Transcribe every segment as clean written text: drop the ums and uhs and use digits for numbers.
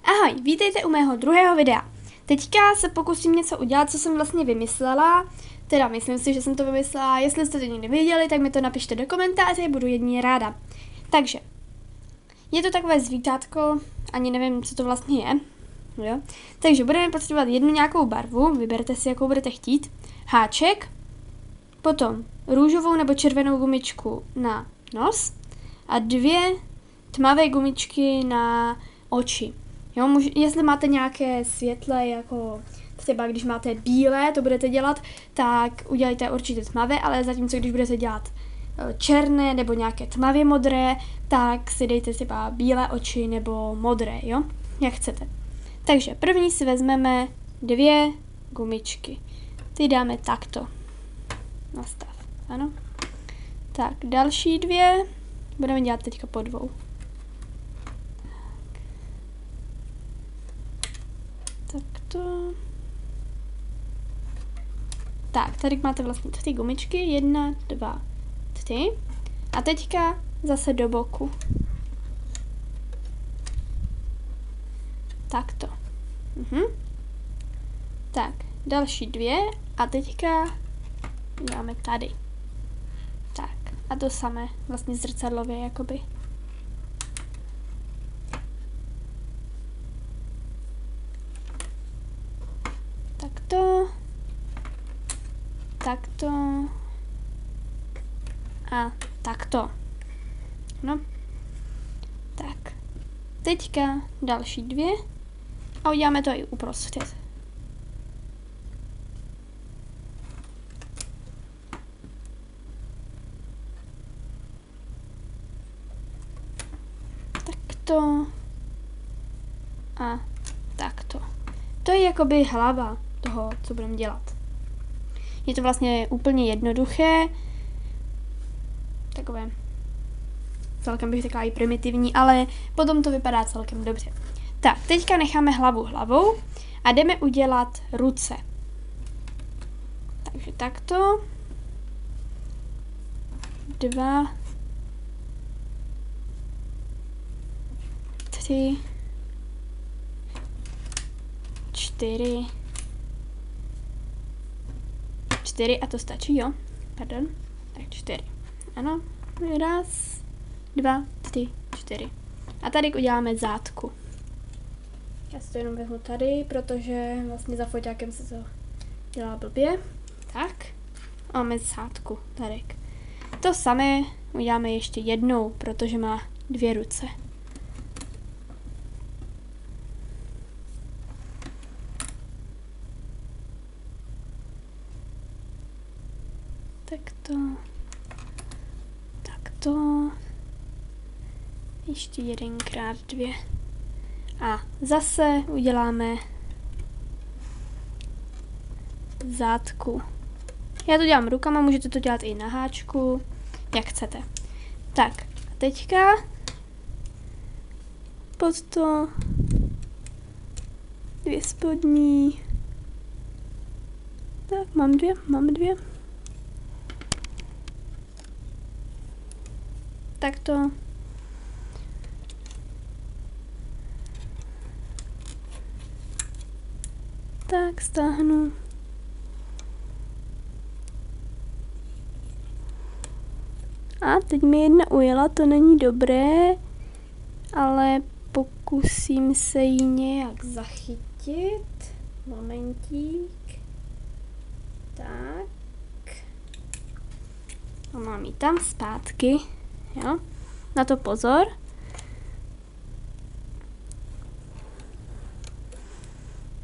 Ahoj, vítejte u mého druhého videa. Teďka se pokusím něco udělat, co jsem vlastně vymyslela. Teda myslím si, že jsem to vymyslela. Jestli jste to někdy viděli, tak mi to napište do komentáře, budu jedině ráda. Takže, je to takové zvítátko, ani nevím, co to vlastně je. Jo? Takže budeme potřebovat jednu nějakou barvu, vyberte si, jakou budete chtít. Háček, potom růžovou nebo červenou gumičku na nos a 2 tmavé gumičky na oči. Jo, jestli máte nějaké světle, jako třeba když máte bílé, to budete dělat, tak udělejte určitě tmavé, ale zatímco když budete dělat černé nebo nějaké tmavě modré, tak si dejte třeba bílé oči nebo modré, jo, jak chcete. Takže první si vezmeme 2 gumičky. Ty dáme takto. Nastav, ano. Tak, další 2 budeme dělat teďka po 2. Takto. Tak, tady máte vlastně 3 gumičky. 1, 2, 3. A teďka zase do boku. Takto. Tak, další 2 a teďka děláme tady. Tak, a to samé, vlastně zrcadlově jakoby. Takto. Takto. A takto. No. Tak. Teďka další 2 a uděláme to i uprostřed. Takto a takto. To je jakoby hlava toho, co budeme dělat. Je to vlastně úplně jednoduché, takové celkem bych řekla i primitivní, ale potom to vypadá celkem dobře. Tak, teďka necháme hlavu hlavou a jdeme udělat ruce. Takže takto. 2, 3, 4 a to stačí, jo? Pardon. Tak 4. Ano. 1, 2, 3, 4. A tady uděláme zátku. Já si to jenom vezmu tady, protože vlastně za foťákem se to dělá blbě. Tak. A máme zátku. Tady. To samé uděláme ještě jednou, protože má 2 ruce. Takto. Ještě 1x2. A zase uděláme zátku. Já to dělám rukama, můžete to dělat i na háčku, jak chcete. Tak, a teďka pod to 2 spodní. Tak, mám 2. Takto. Tak, stáhnu. A teď mi jedna ujela, to není dobré, ale pokusím se ji nějak zachytit. Momentík. Tak. A mám ji tam zpátky. Jo? Na to pozor.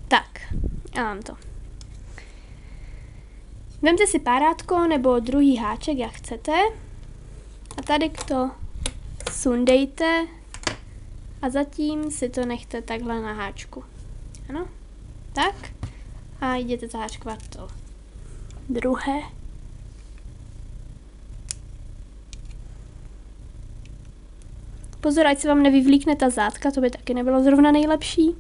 Tak, já mám to. Vemte si párátko nebo druhý háček, jak chcete. A tady to sundejte a zatím si to nechte takhle na háčku. Ano? Tak. A jděte zaháčkovat to druhé. Pozor, ať se vám nevyvlíkne ta zátka, to by taky nebylo zrovna nejlepší.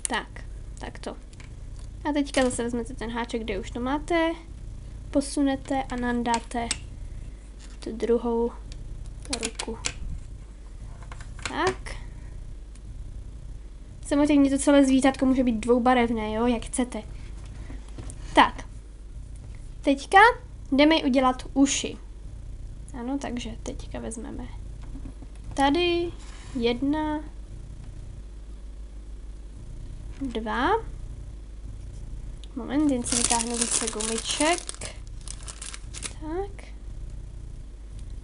Tak, takto. A teďka zase vezmete ten háček, kde už to máte, posunete a nandáte tu druhou ruku. Tak. Samozřejmě to celé zvítátko může být dvoubarevné, jo, jak chcete. Tak. Teďka jdeme udělat uši. Ano, takže teďka vezmeme tady 1, 2. Moment, jen si vytáhnu více gumiček. Tak.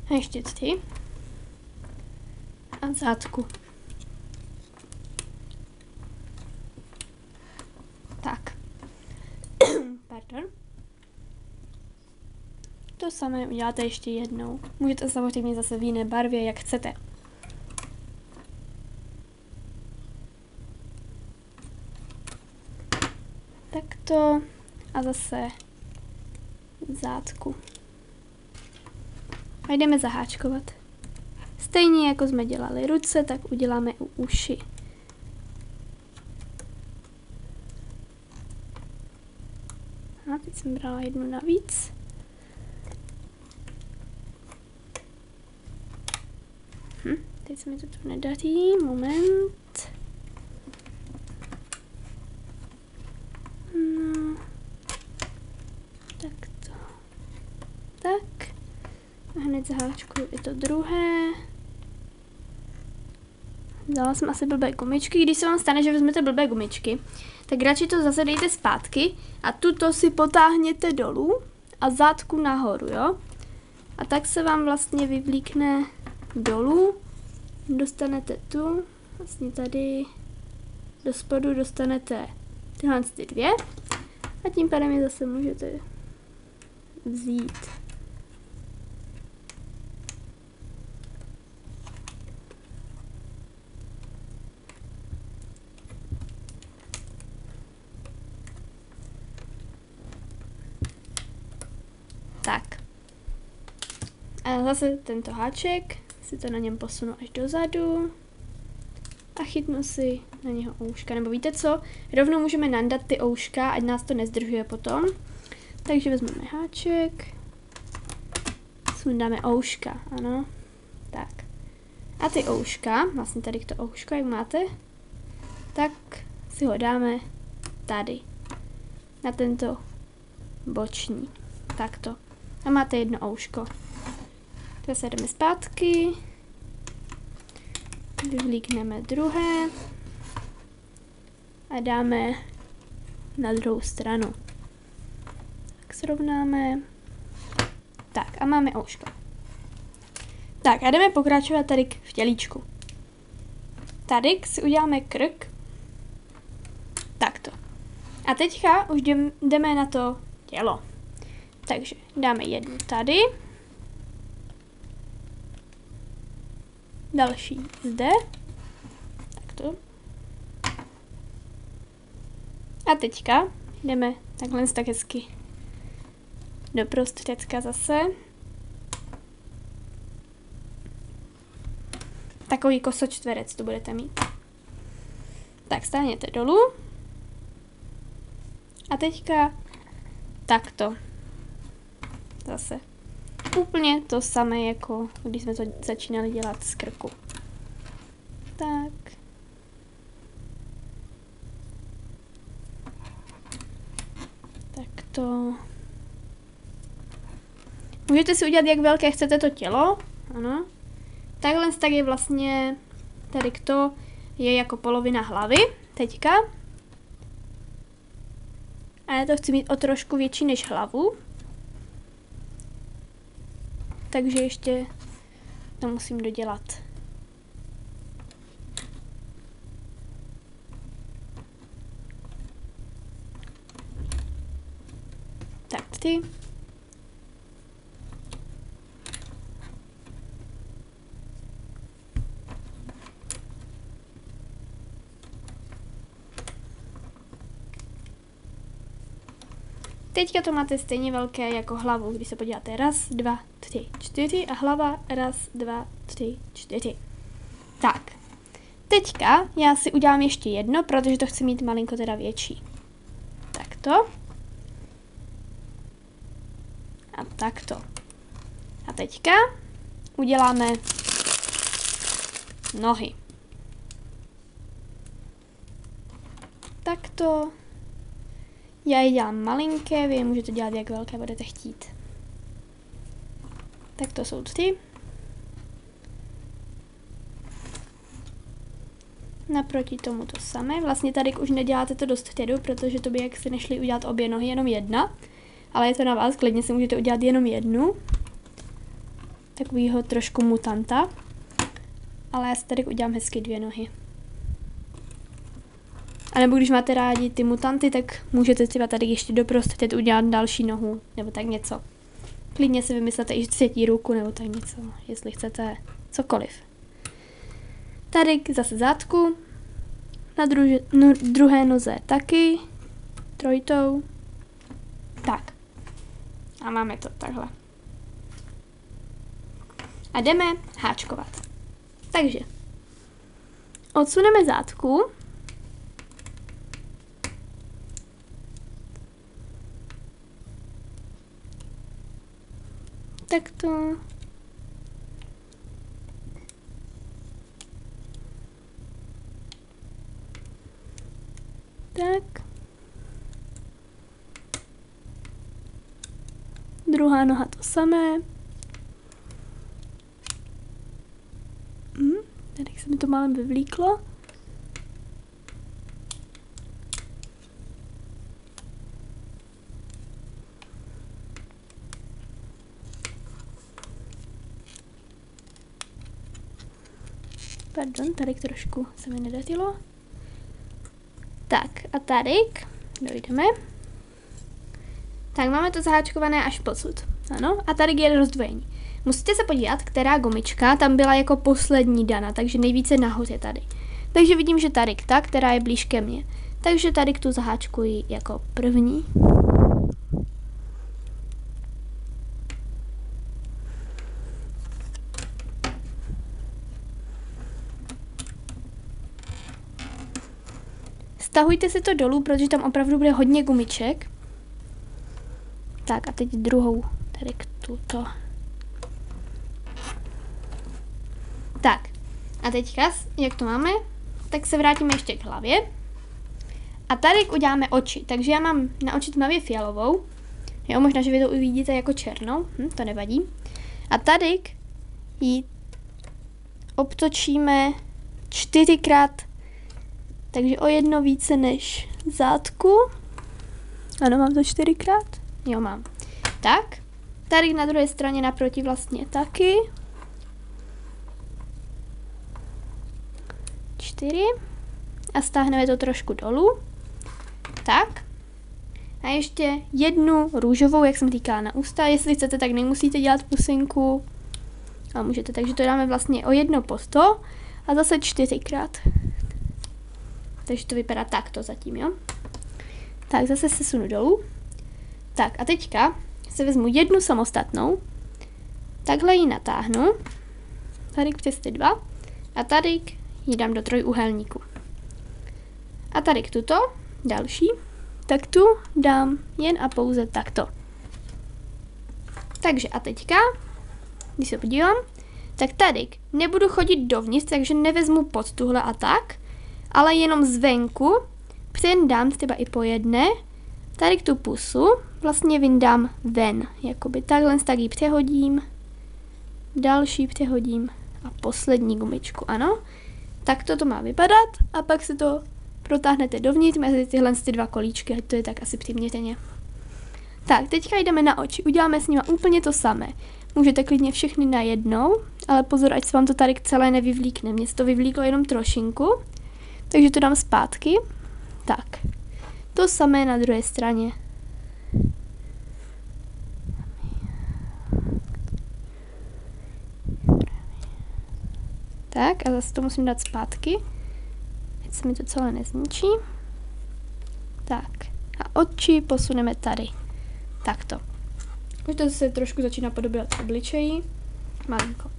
A ještě 3. A zátku. Tak. Pardon. To samé uděláte ještě jednou. Můžete samozřejmě zase v jiné barvě, jak chcete. Takto. A zase zátku. A jdeme zaháčkovat. Stejně jako jsme dělali ruce, tak uděláme u uši. A teď jsem brala jednu navíc. Teď se mi to tu nedaří. Moment. No. Takto. Tak. A hned zaháčkuju i to druhé. Dala jsem asi blbé gumičky. Když se vám stane, že vezmete blbé gumičky, tak radši to zase dejte zpátky a tuto si potáhněte dolů a zátku nahoru, jo? A tak se vám vlastně vyvlíkne dolů. Dostanete tu, vlastně tady do spodu dostanete tyhle ty dvě a tím pádem je zase můžete vzít. Tak. A zase tento háček si to na něm posunu až dozadu a chytnu si na něho ouška. Nebo víte co? Rovnou můžeme nandat ty ouška, ať nás to nezdržuje potom. Takže vezmeme háček, sundáme ouška, ano. Tak. A ty ouška, vlastně tady to ouško, jak máte, tak si ho dáme tady. Na tento boční. Takto. A máte jedno ouško. Zase jdeme zpátky. Vyvlíkneme druhé. A dáme na druhou stranu. Tak srovnáme. Tak a máme ouško. Tak a jdeme pokračovat tady v tělíčku. Tady si uděláme krk. Takto. A teďka už jdeme na to tělo. Takže dáme jednu tady. Další zde. Takto. A teďka jdeme takhle tak hezky do prostředka zase. Takový kosočtverec to budete mít. Tak stáhněte dolů. A teďka takto. Zase. Úplně to samé, jako když jsme to začínali dělat z krku. Tak. Takto. Můžete si udělat, jak velké chcete to tělo. Ano. Takhle tak je vlastně tady to je jako polovina hlavy. Teďka. A já to chci mít o trošku větší než hlavu. Takže ještě to musím dodělat. Tak, ty. Teďka to máte stejně velké jako hlavu, když se podíváte 1, 2, 3, 4 a hlava 1, 2, 3, 4. Tak, teďka já si udělám ještě jedno, protože to chci mít malinko teda větší. Tak takto. A takto. A teďka uděláme nohy. Takto. Já je dělám malinké, vy je můžete dělat, jak velké budete chtít. Tak to jsou 3. Naproti tomu to samé. Vlastně tady už neděláte to do středu, protože to by jak se nešli udělat obě nohy, jenom jedna. Ale je to na vás, klidně si můžete udělat jenom jednu. Takovýho trošku mutanta. Ale já si tady udělám hezky 2 nohy. A nebo když máte rádi ty mutanty, tak můžete třeba tady ještě doprostřed udělat další nohu, nebo tak něco. Klidně si vymyslete i 3. ruku, nebo tak něco, jestli chcete cokoliv. Tady zase zátku, na druhé noze taky, 3. Tak. A máme to takhle. A jdeme háčkovat. Takže odsuneme zátku. Takto. Tak. Druhá noha to samé. Tady se mi to málem vyvlíklo. Pardon, tady trošku se mi nedatilo. Tak a tady dojdeme. Tak máme to zaháčkované až posud. Ano, a tady je rozdvojení. Musíte se podívat, která gumička tam byla jako poslední dana, takže nejvíce nahoře tady. Takže vidím, že tady ta, která je blíž ke mně. Takže tady tu zaháčkuji jako první. Stahujte si to dolů, protože tam opravdu bude hodně gumiček. Tak a teď druhou, tady k tuto. Tak a teďka, jak to máme, tak se vrátíme ještě k hlavě. A tady uděláme oči, takže já mám na oči tmavě fialovou. Jo, možná, že vy to uvidíte jako černou, to nevadí. A tady ji obtočíme 4krát, takže o 1 více než zátku. Ano, mám to 4krát? Jo, mám. Tak, tady na druhé straně naproti vlastně taky. 4. A stáhneme to trošku dolů. Tak. A ještě jednu růžovou, jak jsem říkala, na ústa. Jestli chcete, tak nemusíte dělat pusinku. Ale můžete, takže to dáme vlastně o 1 po 100 a zase 4krát. Takže to vypadá takto zatím, jo. Tak, zase se sunu dolů. Tak a teďka se vezmu jednu samostatnou. Takhle ji natáhnu. Tady přes ty 2. A tady ji dám do trojúhelníku. A tady k tuto, další, tak tu dám jen a pouze takto. Takže a teďka, když se podívám, tak tady nebudu chodit dovnitř, takže nevezmu pod tuhle a tak, ale jenom zvenku přendám třeba i po jedné, tady tu pusu vlastně vyndám ven, jakoby takhle, tak ji přehodím, další přehodím a poslední gumičku, ano. Tak to má vypadat a pak se to protáhnete dovnitř mezi tyhle 2 kolíčky, ať to je tak asi přiměřeně. Tak, teďka jdeme na oči, uděláme s nimi úplně to samé. Můžete klidně všechny najednou, ale pozor, ať se vám to tady celé nevyvlíkne. Mně se to vyvlíklo jenom trošinku, takže to dám zpátky. Tak, to samé na druhé straně. Tak a zase to musím dát zpátky, ať se mi to celé nezničí. Tak a oči posuneme tady. Takto. Už to se trošku začíná podobat obličeji. Malinko.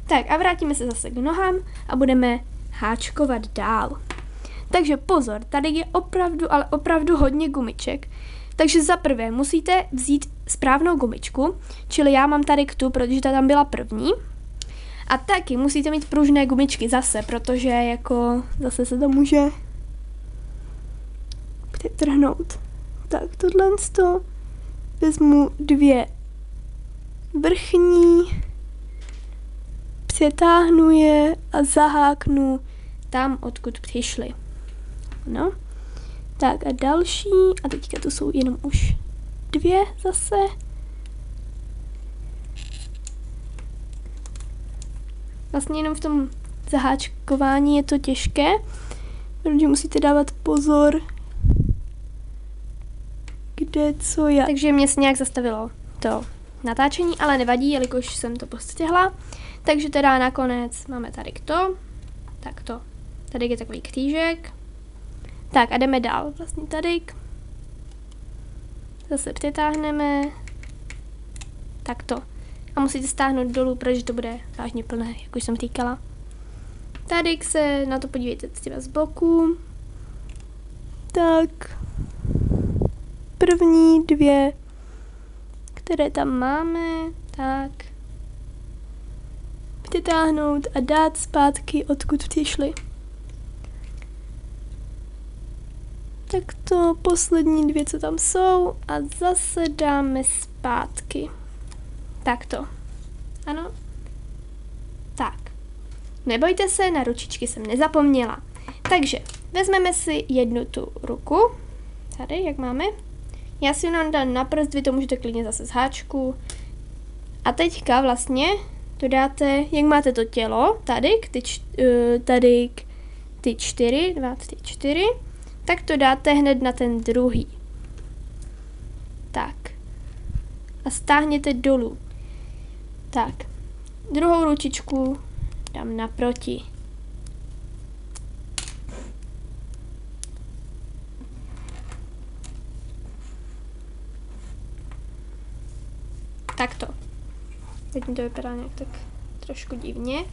Tak a vrátíme se zase k nohám a budeme háčkovat dál. Takže pozor, tady je opravdu, ale opravdu hodně gumiček. Takže za prvé musíte vzít správnou gumičku, čili já mám tady tu, protože ta tam byla první. A taky musíte mít pružné gumičky zase, protože jako zase se to může trhnout. Tak tohle vezmu 2 vrchní, přetáhnu je a zaháknu tam, odkud přišly. No. Tak a další, a teďka to jsou jenom už 2 zase. Vlastně jenom v tom zaháčkování je to těžké, protože musíte dávat pozor, kde co je. Takže mě se nějak zastavilo to natáčení, ale nevadí, jelikož jsem to postihla. Takže teda nakonec máme tady to, takto. Tady je takový křížek. Tak a jdeme dál. Vlastně tady. Zase přitáhneme. Takto. A musíte stáhnout dolů, protože to bude vážně plné, jak už jsem říkala. Tady se na to podívejte třeba z boku. Tak. První 2, které tam máme, tak. Přitáhnout a dát zpátky, odkud přišly. Tak to poslední 2, co tam jsou, a zase dáme zpátky. Takto. Ano. Tak. Nebojte se, na ručičky jsem nezapomněla. Takže vezmeme si jednu tu ruku. Tady, jak máme. Já si ji dám na prst, vy to můžete klidně zase z háčku. A teďka vlastně to dáte, jak máte to tělo, tady ty 4, 2, 3, 4, tak to dáte hned na ten druhý. Tak. A stáhněte dolů. Tak. Druhou ručičku dám naproti. Takto. Teď mi to vypadá nějak tak trošku divně,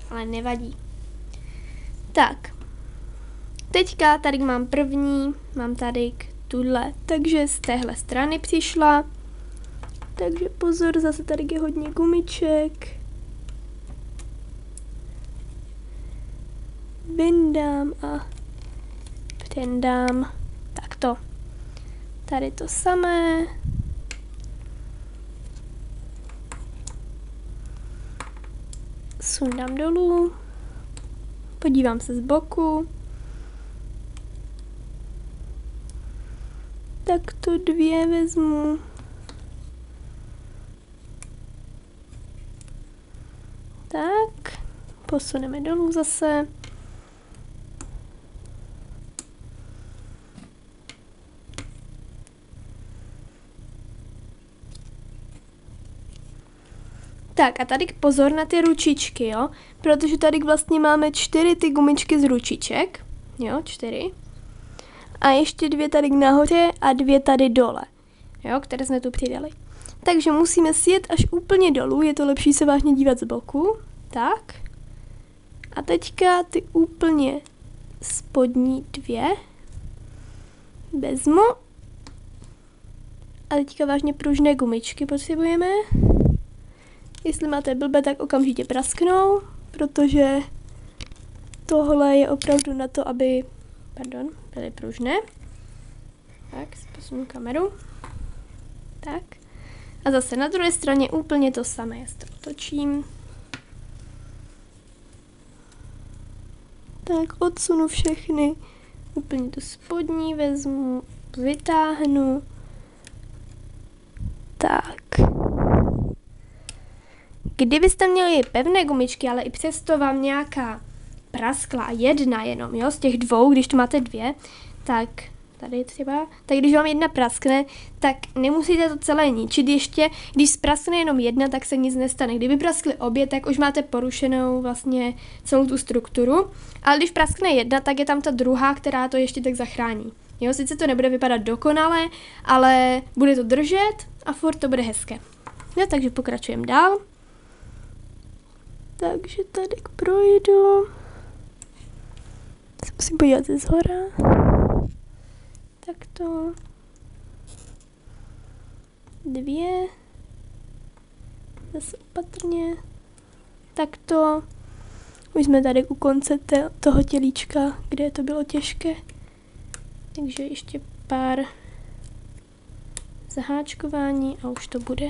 ale nevadí. Tak. Teďka tady mám první, mám tady tuhle, takže z téhle strany přišla. Takže pozor, zase tady je hodně gumiček. Vyndám a přendám. Takto. Tady to samé. Sundám dolů. Podívám se z boku. Tak to 2 vezmu. Tak, posuneme dolů zase. Tak a tady pozor na ty ručičky, jo, protože tady vlastně máme 4 ty gumičky z ručiček, jo, 4. A ještě 2 tady nahoře a 2 tady dole, jo, které jsme tu přidali. Takže musíme sjet až úplně dolů, je to lepší se vážně dívat z boku, tak. A teďka ty úplně spodní 2 vezmu. A teďka vážně pružné gumičky potřebujeme. Jestli máte blbé, tak okamžitě prasknou, protože tohle je opravdu na to, aby, byly pružné. Tak, posunu kameru. Tak. A zase na druhé straně úplně to samé, já to otočím. Tak odsunu všechny, úplně tu spodní vezmu, vytáhnu. Tak. Kdybyste měli pevné gumičky, ale i přesto vám nějaká praskla, jedna jenom, jo, z těch 2, když tu máte 2, tak tady třeba, tak když vám jedna praskne, tak nemusíte to celé ničit ještě, když spraskne jenom jedna, tak se nic nestane. Kdyby praskly obě, tak už máte porušenou vlastně celou tu strukturu, ale když praskne jedna, tak je tam ta druhá, která to ještě tak zachrání. Jo, sice to nebude vypadat dokonale, ale bude to držet a furt to bude hezké. No, takže pokračujeme dál. Takže tady projdu. Se musím podívat ze zhora. Tak to. 2. Zase opatrně. Takto. Už jsme tady u konce toho tělíčka, kde to bylo těžké. Takže ještě pár zaháčkování a už to bude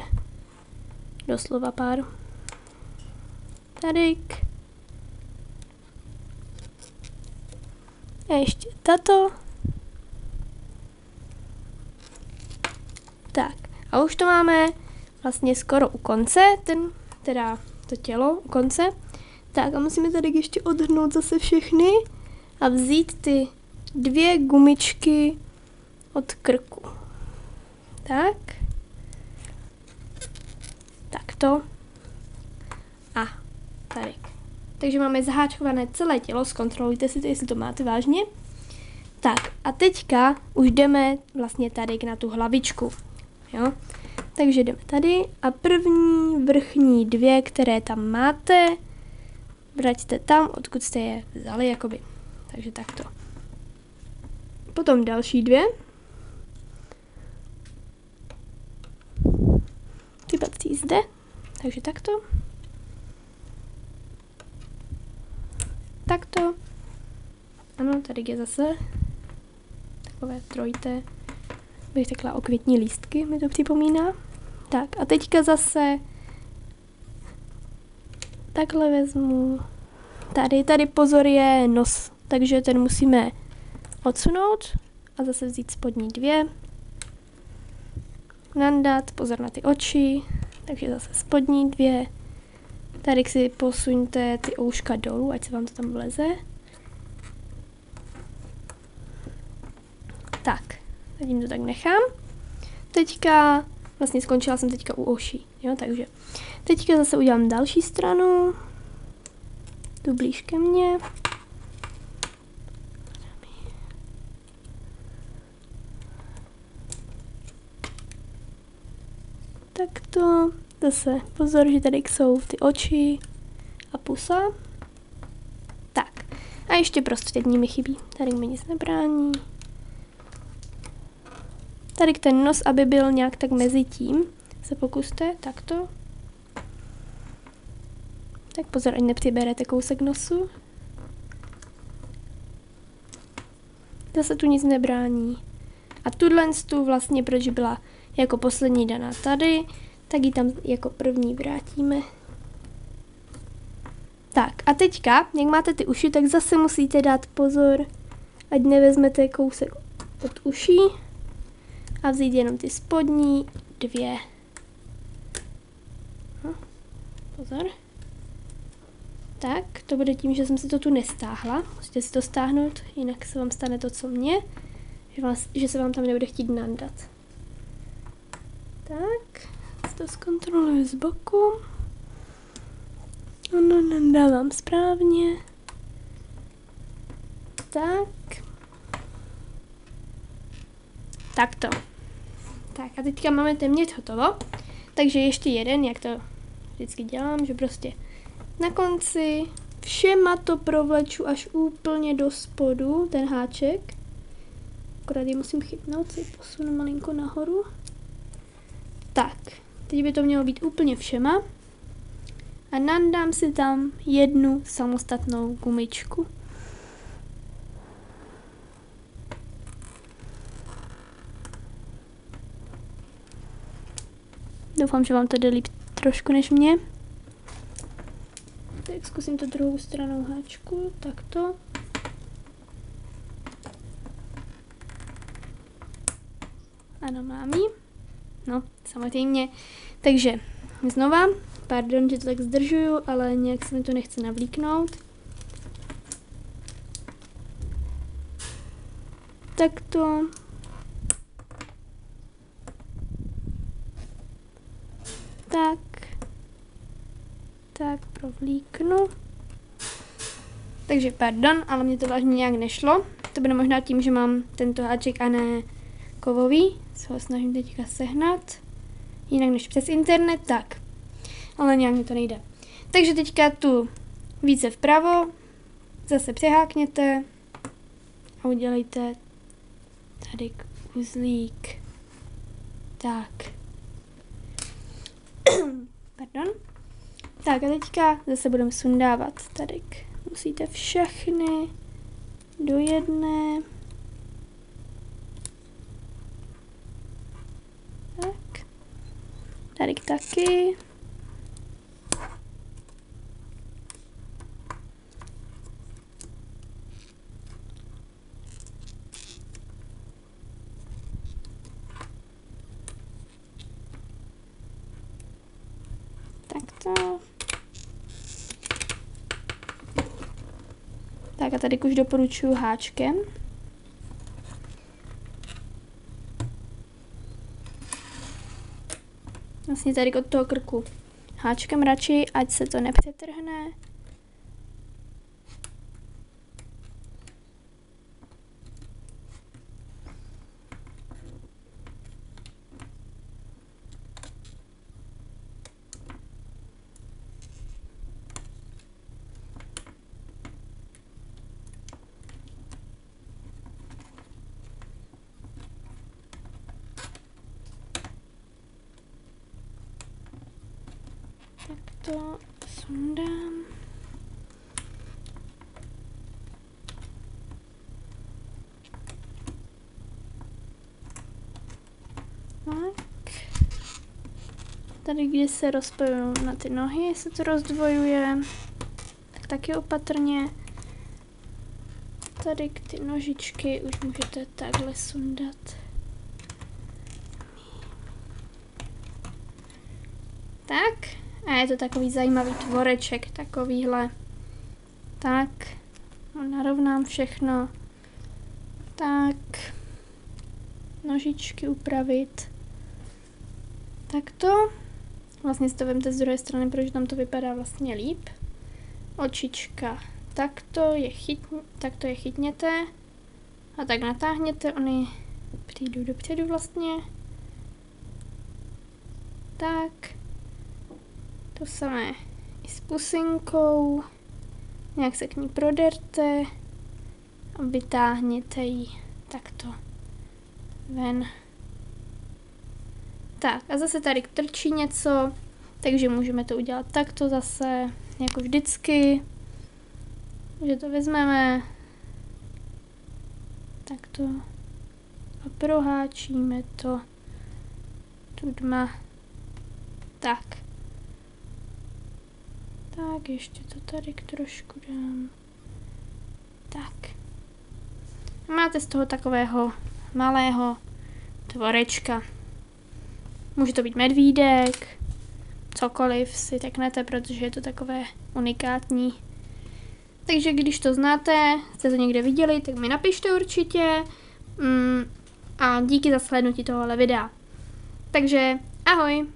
doslova pár. Tadyk. A ještě tato. Tak. A už to máme vlastně skoro u konce, teda to tělo u konce. Tak a musíme tady ještě odhrnout zase všechny a vzít ty 2 gumičky od krku. Tak. Takto. A tady. Takže máme zaháčkované celé tělo, zkontrolujte si to, jestli to máte vážně. Tak a teďka už jdeme vlastně tady na tu hlavičku. Jo? Takže jdeme tady a první vrchní 2, které tam máte, vraťte tam, odkud jste je vzali, jakoby. Takže takto. Potom další 2. Ty patří zde, takže takto. Takto. Ano, tady je zase takové trojité, bych řekla okvětní lístky, mi to připomíná. Tak a teďka zase takhle vezmu. Tady pozor je nos, takže ten musíme odsunout a zase vzít spodní 2. Nandat, pozor na ty oči, takže zase spodní 2. Tady si posuňte ty ouška dolů, ať se vám to tam vleze. Tak, zatím to tak nechám. Teďka, vlastně skončila jsem teďka u uší, jo, takže teďka zase udělám další stranu, tu blíž ke mně. Takto, zase pozor, že tady jsou ty oči a pusa. Tak, a ještě prostřední mi chybí, tady mi nic nebrání. Tady ten nos, aby byl nějak tak mezi tím, se pokuste, takto. Tak pozor, ať nepřiberete kousek nosu. Zase tu nic nebrání. A tuhle vlastně, proč byla jako poslední daná tady, tak ji tam jako první vrátíme. Tak a teďka, jak máte ty uši, tak zase musíte dát pozor, ať nevezmete kousek od uší a vzít jenom ty spodní 2. Pozor. Tak, to bude tím, že jsem si to tu nestáhla. Musíte si to stáhnout, jinak se vám stane to, co mně, že se vám tam nebude chtít nandat. Tak, to zkontroluji z boku. Ano, nandávám správně. Tak. Takto. Tak a teďka máme téměř hotovo. Takže ještě jeden, jak to vždycky dělám, že prostě na konci všema to provleču až úplně do spodu, ten háček. Akorát je musím chytnout, si posunu malinko nahoru. Tak, teď by to mělo být úplně všema. A nandám si tam jednu samostatnou gumičku. Doufám, že vám to jde líp trošku než mě. Tak zkusím to druhou stranou háčku, takto. Ano, mám ji. No, samozřejmě. Takže znova, pardon, že to tak zdržuju, ale nějak se mi to nechce navlíknout. Takto. Tak. Tak, provlíknu. Takže pardon, ale mě to vážně nějak nešlo. To bude možná tím, že mám tento háček a ne kovový. Se ho snažím teďka sehnat. Jinak než přes internet, tak. Ale nějak mi to nejde. Takže teďka tu více vpravo. Zase přehákněte. A udělejte tady uzlík. Tak. Pardon. Tak a teďka zase budeme sundávat tady. Musíte všechny do jedné. Tak. Tady taky. Takto. Tak a tady už doporučuji háčkem. Vlastně tady od toho krku. Háčkem radši, ať se to nepřetrhne. Tak to sundám. Tak. Tady, kde se rozpojují na ty nohy, se to rozdvojuje. Tak taky opatrně. Tady ty nožičky už můžete takhle sundat. Tak. A je to takový zajímavý tvoreček, takovýhle. Tak, narovnám všechno. Tak, nožičky upravit. Takto. Vlastně si to vemte z druhé strany, protože tam to vypadá vlastně líp. Očička. Takto je chytněte. A tak natáhněte, oni přijdou dopředu vlastně. Tak. To samé i s pusinkou. Nějak se k ní proderte a vytáhněte ji takto ven. Tak a zase tady trčí něco, takže můžeme to udělat takto zase, jako vždycky. Že to vezmeme takto a proháčíme to tudma. Tak. Tak, ještě to tady trošku dám. Tak. Máte z toho takového malého tvorečka. Může to být medvídek, cokoliv si řeknete, protože je to takové unikátní. Takže když to znáte, jste to někde viděli, tak mi napište určitě. A díky za slednutí tohohle videa. Takže ahoj!